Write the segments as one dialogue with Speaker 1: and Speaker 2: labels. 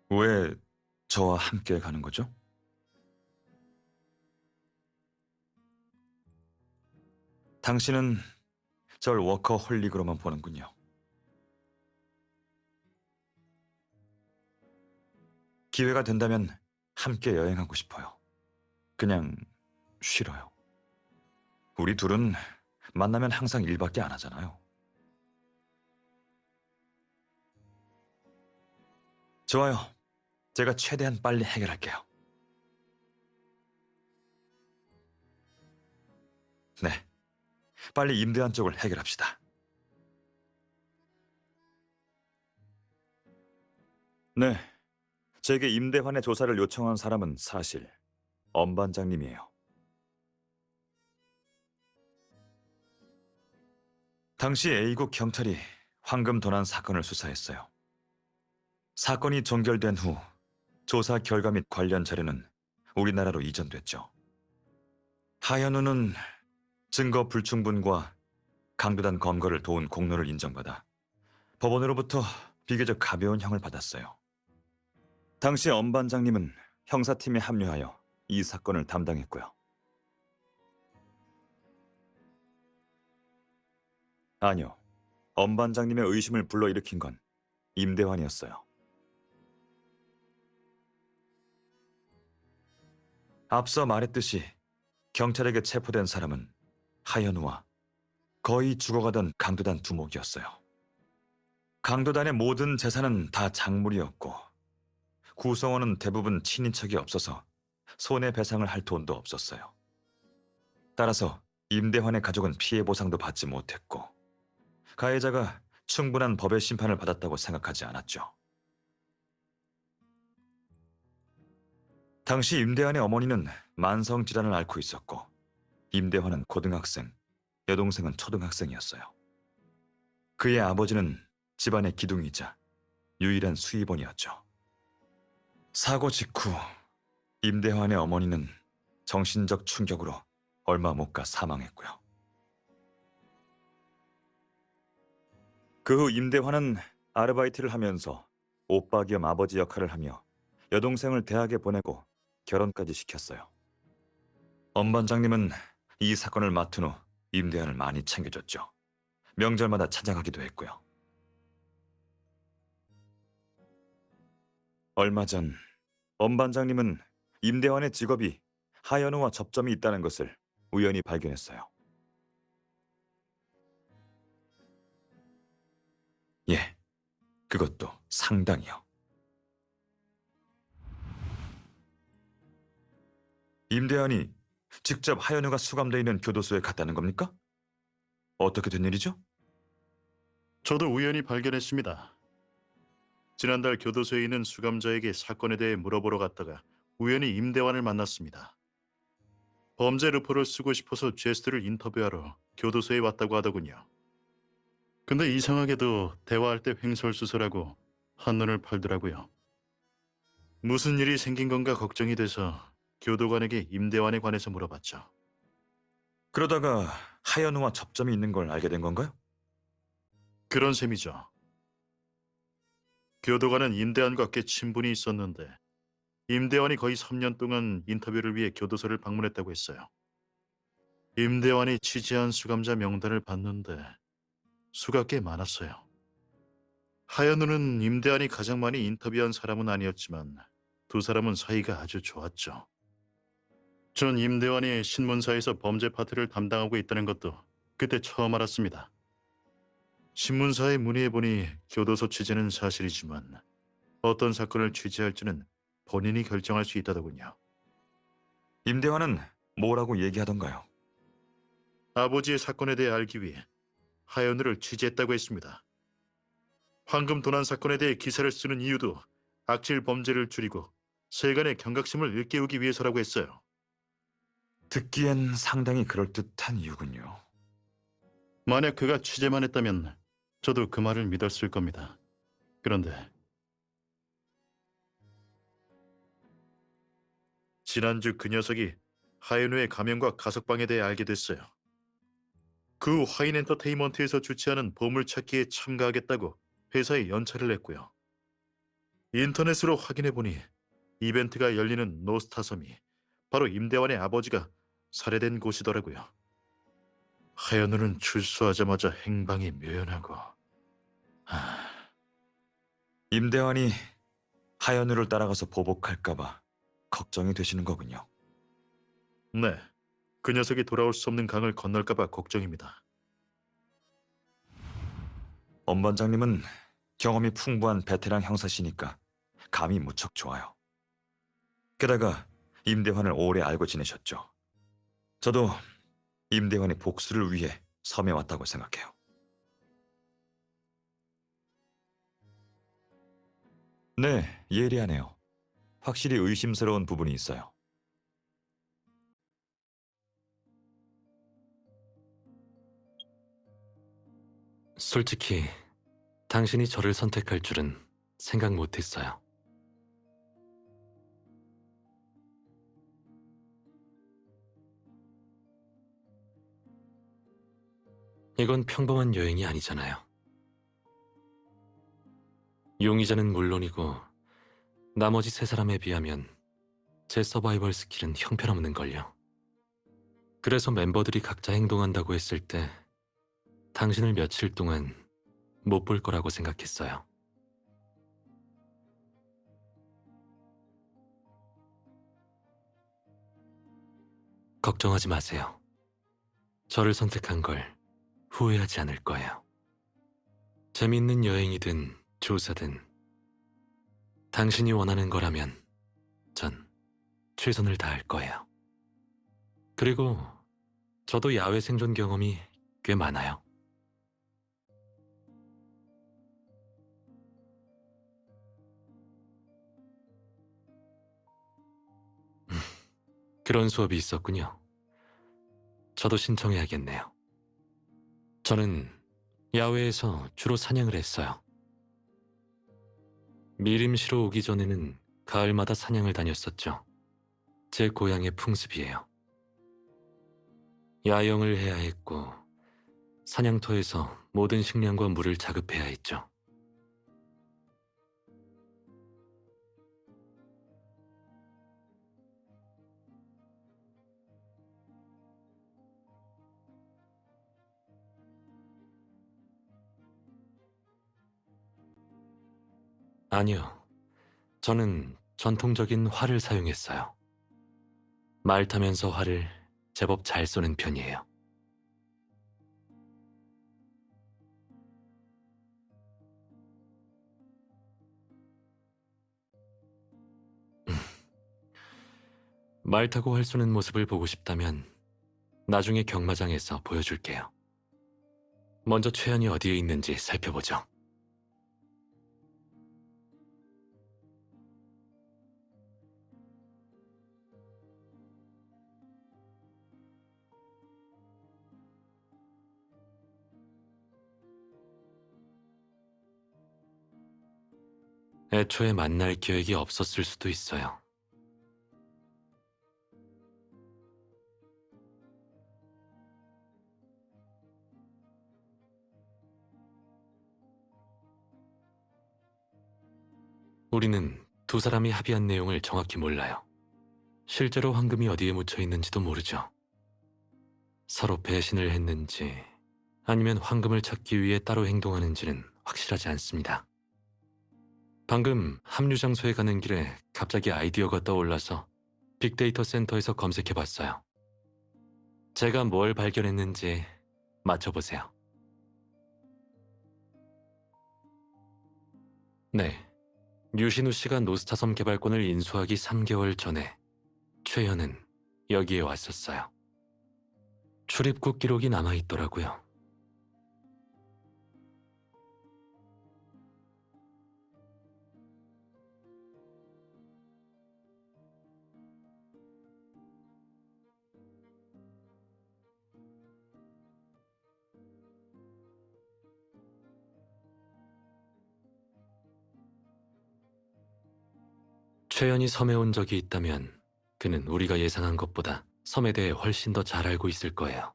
Speaker 1: 왜 저와 함께 가는 거죠? 당신은 절 워커홀릭으로만 보는군요. 기회가 된다면 함께 여행하고 싶어요. 그냥 쉬러요. 우리 둘은 만나면 항상 일밖에 안 하잖아요. 좋아요. 제가 최대한 빨리 해결할게요. 네. 빨리 임대한 쪽을 해결합시다. 네. 제게 임대환의 조사를 요청한 사람은 사실 엄 반장님이에요. 당시 A국 경찰이 황금 도난 사건을 수사했어요. 사건이 종결된 후 조사 결과 및 관련 자료는 우리나라로 이전됐죠. 하현우는 증거 불충분과 강도단 검거를 도운 공로를 인정받아 법원으로부터 비교적 가벼운 형을 받았어요. 당시 엄 반장님은 형사팀에 합류하여 이 사건을 담당했고요. 아니요. 엄 반장님의 의심을 불러일으킨 건 임대환이었어요. 앞서 말했듯이 경찰에게 체포된 사람은 하현우와 거의 죽어가던 강도단 두목이었어요. 강도단의 모든 재산은 다 작물이었고 구성원은 대부분 친인척이 없어서 손해배상을 할 돈도 없었어요. 따라서 임대환의 가족은 피해 보상도 받지 못했고 가해자가 충분한 법의 심판을 받았다고 생각하지 않았죠. 당시 임대환의 어머니는 만성질환을 앓고 있었고 임대환은 고등학생, 여동생은 초등학생이었어요. 그의 아버지는 집안의 기둥이자 유일한 수입원이었죠. 사고 직후 임대환의 어머니는 정신적 충격으로 얼마 못 가 사망했고요. 그 후 임대환은 아르바이트를 하면서 오빠 겸 아버지 역할을 하며 여동생을 대학에 보내고 결혼까지 시켰어요. 엄 반장님은 이 사건을 맡은 후 임대환을 많이 챙겨줬죠. 명절마다 찾아가기도 했고요. 얼마 전 엄 반장님은 임대환의 직업이 하현우와 접점이 있다는 것을 우연히 발견했어요. 예, 그것도 상당히요. 임대환이 직접 하현우가 수감돼 있는 교도소에 갔다는 겁니까? 어떻게 된 일이죠?
Speaker 2: 저도 우연히 발견했습니다. 지난달 교도소에 있는 수감자에게 사건에 대해 물어보러 갔다가 우연히 임대완을 만났습니다. 범죄 루포를 쓰고 싶어서 제스트를 인터뷰하러 교도소에 왔다고 하더군요. 근데 이상하게도 대화할 때 횡설수설하고 한눈을 팔더라고요. 무슨 일이 생긴 건가 걱정이 돼서 교도관에게 임대완에 관해서 물어봤죠.
Speaker 1: 그러다가 하현우와 접점이 있는 걸 알게 된 건가요?
Speaker 2: 그런 셈이죠. 교도관은 임대완과 꽤 친분이 있었는데 임대완이 거의 3년 동안 인터뷰를 위해 교도소를 방문했다고 했어요. 임대완이 취재한 수감자 명단을 봤는데 수가 꽤 많았어요. 하현우는 임대완이 가장 많이 인터뷰한 사람은 아니었지만 두 사람은 사이가 아주 좋았죠. 전 임대완이 신문사에서 범죄 파트를 담당하고 있다는 것도 그때 처음 알았습니다. 신문사에 문의해보니 교도소 취재는 사실이지만 어떤 사건을 취재할지는 본인이 결정할 수 있다더군요.
Speaker 1: 임대환은 뭐라고 얘기하던가요?
Speaker 2: 아버지의 사건에 대해 알기 위해 하현우를 취재했다고 했습니다. 황금 도난 사건에 대해 기사를 쓰는 이유도 악질 범죄를 줄이고 세간의 경각심을 일깨우기 위해서라고 했어요.
Speaker 1: 듣기엔 상당히 그럴듯한 이유군요.
Speaker 2: 만약 그가 취재만 했다면 저도 그 말을 믿었을 겁니다. 그런데 지난주 그 녀석이 하현우의 가면과 가석방에 대해 알게 됐어요. 그 후 화인 엔터테인먼트에서 주최하는 보물찾기에 참가하겠다고 회사에 연차를 냈고요. 인터넷으로 확인해 보니 이벤트가 열리는 노스타섬이 바로 임대완의 아버지가 살해된 곳이더라고요. 하연우는 출소하자마자 행방이 묘연하고
Speaker 1: 임대환이 하연우를 따라가서 보복할까봐 걱정이 되시는 거군요.
Speaker 2: 네, 그 녀석이 돌아올 수 없는 강을 건널까봐 걱정입니다.
Speaker 1: 엄 반장님은 경험이 풍부한 베테랑 형사시니까 감이 무척 좋아요. 게다가 임대환을 오래 알고 지내셨죠. 저도 임대환의 복수를 위해 섬에 왔다고 생각해요. 네, 예리하네요. 확실히 의심스러운 부분이 있어요.
Speaker 3: 솔직히 당신이 저를 선택할 줄은 생각 못했어요. 이건 평범한 여행이 아니잖아요. 용의자는 물론이고 나머지 세 사람에 비하면 제 서바이벌 스킬은 형편없는걸요. 그래서 멤버들이 각자 행동한다고 했을 때 당신을 며칠 동안 못 볼 거라고 생각했어요. 걱정하지 마세요. 저를 선택한 걸 후회하지 않을 거예요. 재밌는 여행이든 조사든 당신이 원하는 거라면 전 최선을 다할 거예요. 그리고 저도 야외 생존 경험이 꽤 많아요. 그런 수업이 있었군요. 저도 신청해야겠네요. 저는 야외에서 주로 사냥을 했어요. 미림시로 오기 전에는 가을마다 사냥을 다녔었죠. 제 고향의 풍습이에요. 야영을 해야 했고 사냥터에서 모든 식량과 물을 자급해야 했죠. 아니요. 저는 전통적인 활을 사용했어요. 말 타면서 활을 제법 잘 쏘는 편이에요. 말 타고 활 쏘는 모습을 보고 싶다면 나중에 경마장에서 보여줄게요. 먼저 최연이 어디에 있는지 살펴보죠. 애초에 만날 계획이 없었을 수도 있어요. 우리는 두 사람이 합의한 내용을 정확히 몰라요. 실제로 황금이 어디에 묻혀 있는지도 모르죠. 서로 배신을 했는지 아니면 황금을 찾기 위해 따로 행동하는지는 확실하지 않습니다. 방금 합류 장소에 가는 길에 갑자기 아이디어가 떠올라서 빅데이터 센터에서 검색해봤어요. 제가 뭘 발견했는지 맞춰보세요. 네, 유신우 씨가 노스타섬 개발권을 인수하기 3개월 전에 최연은 여기에 왔었어요. 출입국 기록이 남아있더라고요. 최연이 섬에 온 적이 있다면 그는 우리가 예상한 것보다 섬에 대해 훨씬 더 잘 알고 있을 거예요.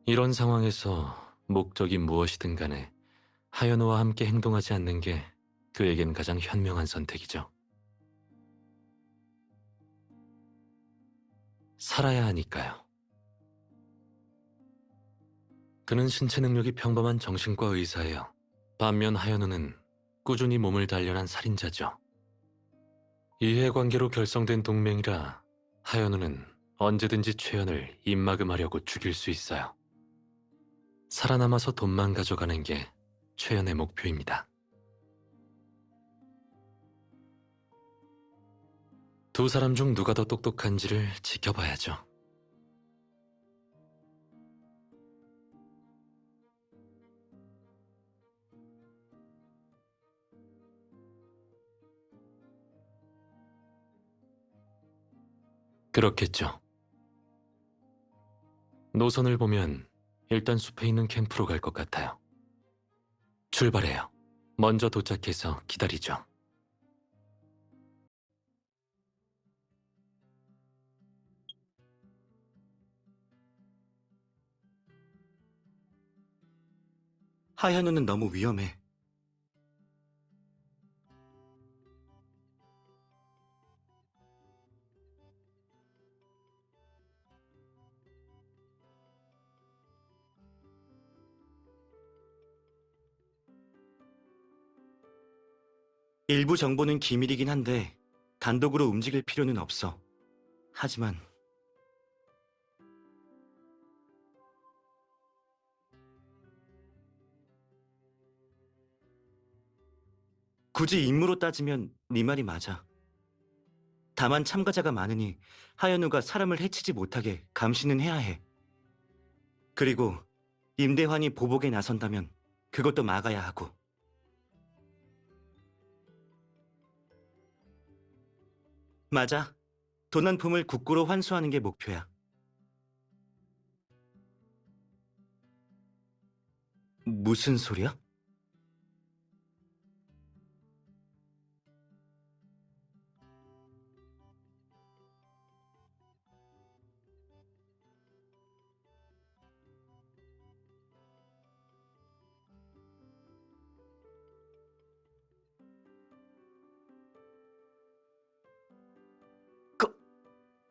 Speaker 3: 이런 상황에서 목적이 무엇이든 간에 하연우와 함께 행동하지 않는 게 그에겐 가장 현명한 선택이죠. 살아야 하니까요. 그는 신체 능력이 평범한 정신과 의사예요. 반면 하연우는 꾸준히 몸을 단련한 살인자죠. 이해관계로 결성된 동맹이라 하연우는 언제든지 최연을 입막음하려고 죽일 수 있어요. 살아남아서 돈만 가져가는 게 최연의 목표입니다. 두 사람 중 누가 더 똑똑한지를 지켜봐야죠. 그렇겠죠. 노선을 보면 일단 숲에 있는 캠프로 갈 것 같아요. 출발해요. 먼저 도착해서 기다리죠.
Speaker 4: 하현우는 너무 위험해. 일부 정보는 기밀이긴 한데 단독으로 움직일 필요는 없어. 하지만 굳이 임무로 따지면 네 말이 맞아. 다만 참가자가 많으니 하현우가 사람을 해치지 못하게 감시는 해야 해. 그리고 임대환이 보복에 나선다면 그것도 막아야 하고. 맞아. 도난품을 국고로 환수하는 게 목표야. 무슨 소리야?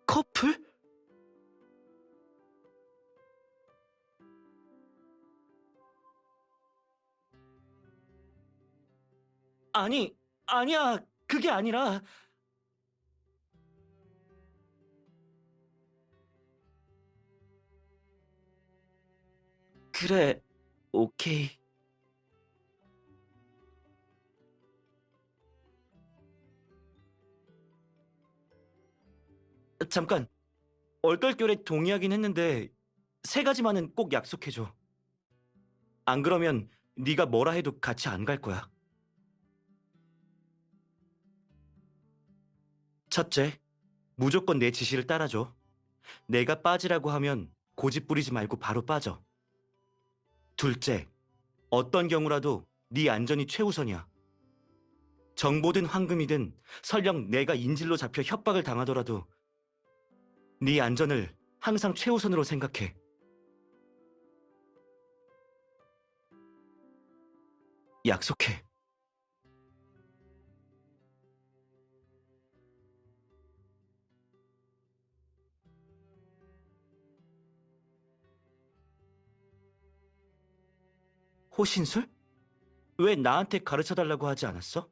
Speaker 4: 커플? 아니, 아니야. 그게 아니라. 그래, 오케이. 잠깐, 얼떨결에 동의하긴 했는데 세 가지만은 꼭 약속해줘. 안 그러면 네가 뭐라 해도 같이 안 갈 거야. 첫째, 무조건 내 지시를 따라줘. 내가 빠지라고 하면 고집 부리지 말고 바로 빠져. 둘째, 어떤 경우라도 네 안전이 최우선이야. 정보든 황금이든 설령 내가 인질로 잡혀 협박을 당하더라도 네 안전을 항상 최우선으로 생각해. 약속해. 호신술? 왜 나한테 가르쳐달라고 하지 않았어?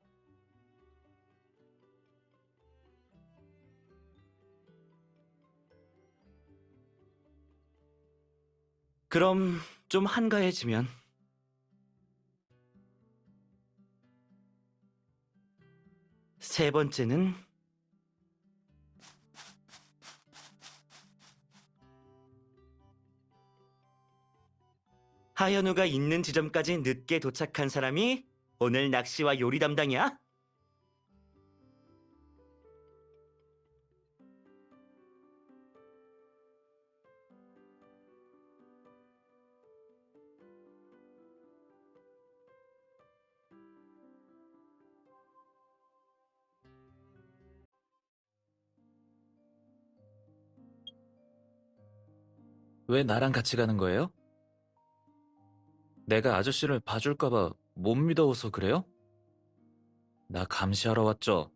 Speaker 4: 그럼 좀 한가해지면. 세 번째는 하현우가 있는 지점까지 늦게 도착한 사람이 오늘 낚시와 요리 담당이야?
Speaker 5: 왜 나랑 같이 가는 거예요? 내가 아저씨를 봐줄까봐 못 믿어서 그래요? 나 감시하러 왔죠.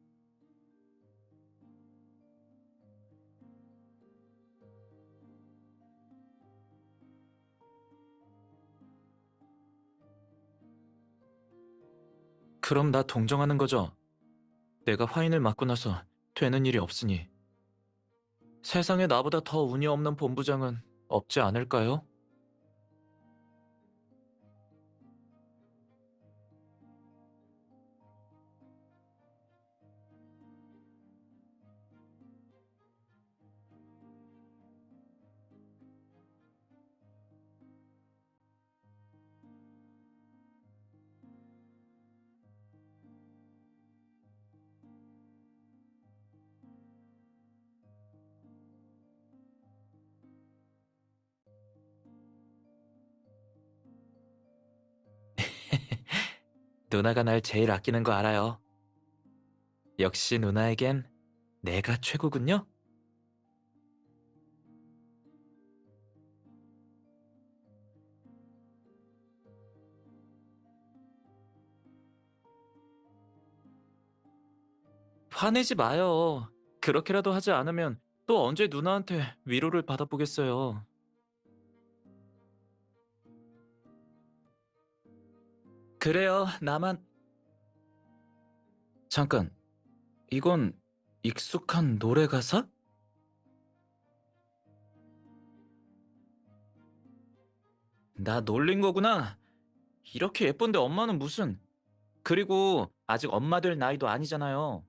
Speaker 5: 그럼 나 동정하는 거죠? 내가 화인을 맞고 나서 되는 일이 없으니. 세상에 나보다 더 운이 없는 본부장은 없지 않을까요? 누나가 날 제일 아끼는 거 알아요. 역시 누나에겐 내가 최고군요. 화내지 마요. 그렇게라도 하지 않으면 또 언제 누나한테 위로를 받아보겠어요. 그래요, 나만. 잠깐, 이건 익숙한 노래 가사? 나 놀린 거구나. 이렇게 예쁜데 엄마는 무슨. 그리고 아직 엄마 될 나이도 아니잖아요.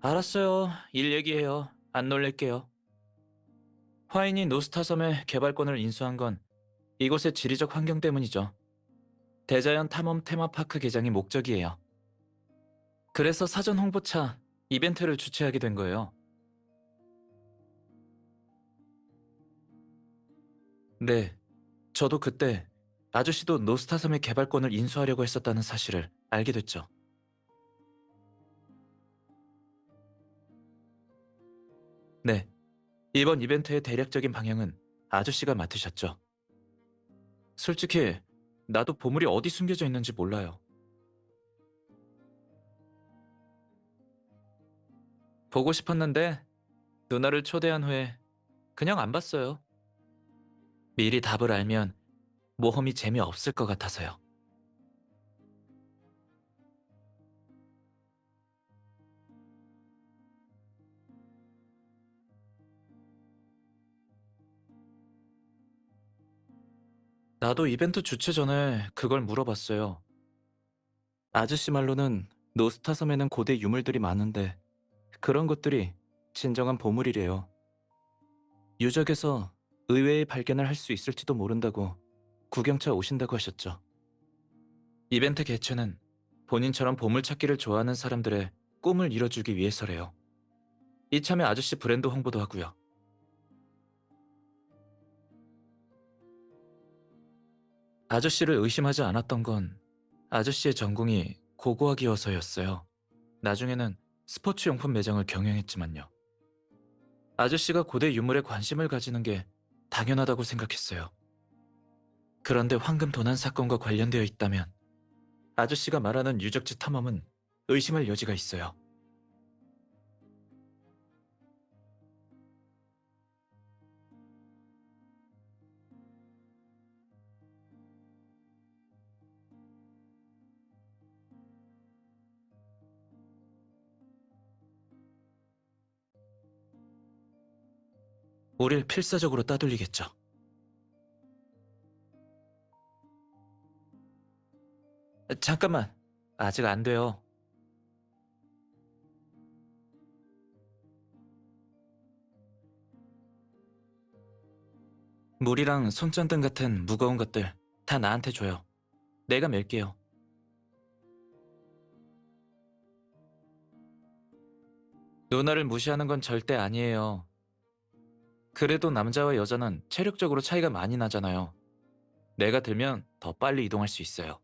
Speaker 5: 알았어요. 일 얘기해요. 안 놀릴게요. 화인이 노스타섬의 개발권을 인수한 건 이곳의 지리적 환경 때문이죠. 대자연 탐험 테마파크 개장이 목적이에요. 그래서 사전 홍보차 이벤트를 주최하게 된 거예요. 네, 저도 그때 아저씨도 노스타섬의 개발권을 인수하려고 했었다는 사실을 알게 됐죠. 네, 이번 이벤트의 대략적인 방향은 아저씨가 맡으셨죠. 솔직히 나도 보물이 어디 숨겨져 있는지 몰라요. 보고 싶었는데 누나를 초대한 후에 그냥 안 봤어요. 미리 답을 알면 모험이 재미없을 것 같아서요. 나도 이벤트 주최 전에 그걸 물어봤어요. 아저씨 말로는 노스타섬에는 고대 유물들이 많은데 그런 것들이 진정한 보물이래요. 유적에서 의외의 발견을 할 수 있을지도 모른다고 구경차 오신다고 하셨죠. 이벤트 개최는 본인처럼 보물찾기를 좋아하는 사람들의 꿈을 이뤄주기 위해서래요. 이참에 아저씨 브랜드 홍보도 하고요. 아저씨를 의심하지 않았던 건 아저씨의 전공이 고고학이어서였어요. 나중에는 스포츠용품 매장을 경영했지만요. 아저씨가 고대 유물에 관심을 가지는 게 당연하다고 생각했어요. 그런데 황금 도난 사건과 관련되어 있다면 아저씨가 말하는 유적지 탐험은 의심할 여지가 있어요. 우릴 필사적으로 따돌리겠죠. 잠깐만, 아직 안 돼요. 물이랑 손전등 같은 무거운 것들 다 나한테 줘요. 내가 멜게요. 누나를 무시하는 건 절대 아니에요. 그래도 남자와 여자는 체력적으로 차이가 많이 나잖아요. 내가 들면 더 빨리 이동할 수 있어요.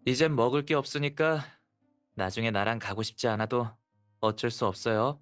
Speaker 5: 이젠 먹을 게 없으니까 나중에 나랑 가고 싶지 않아도 어쩔 수 없어요.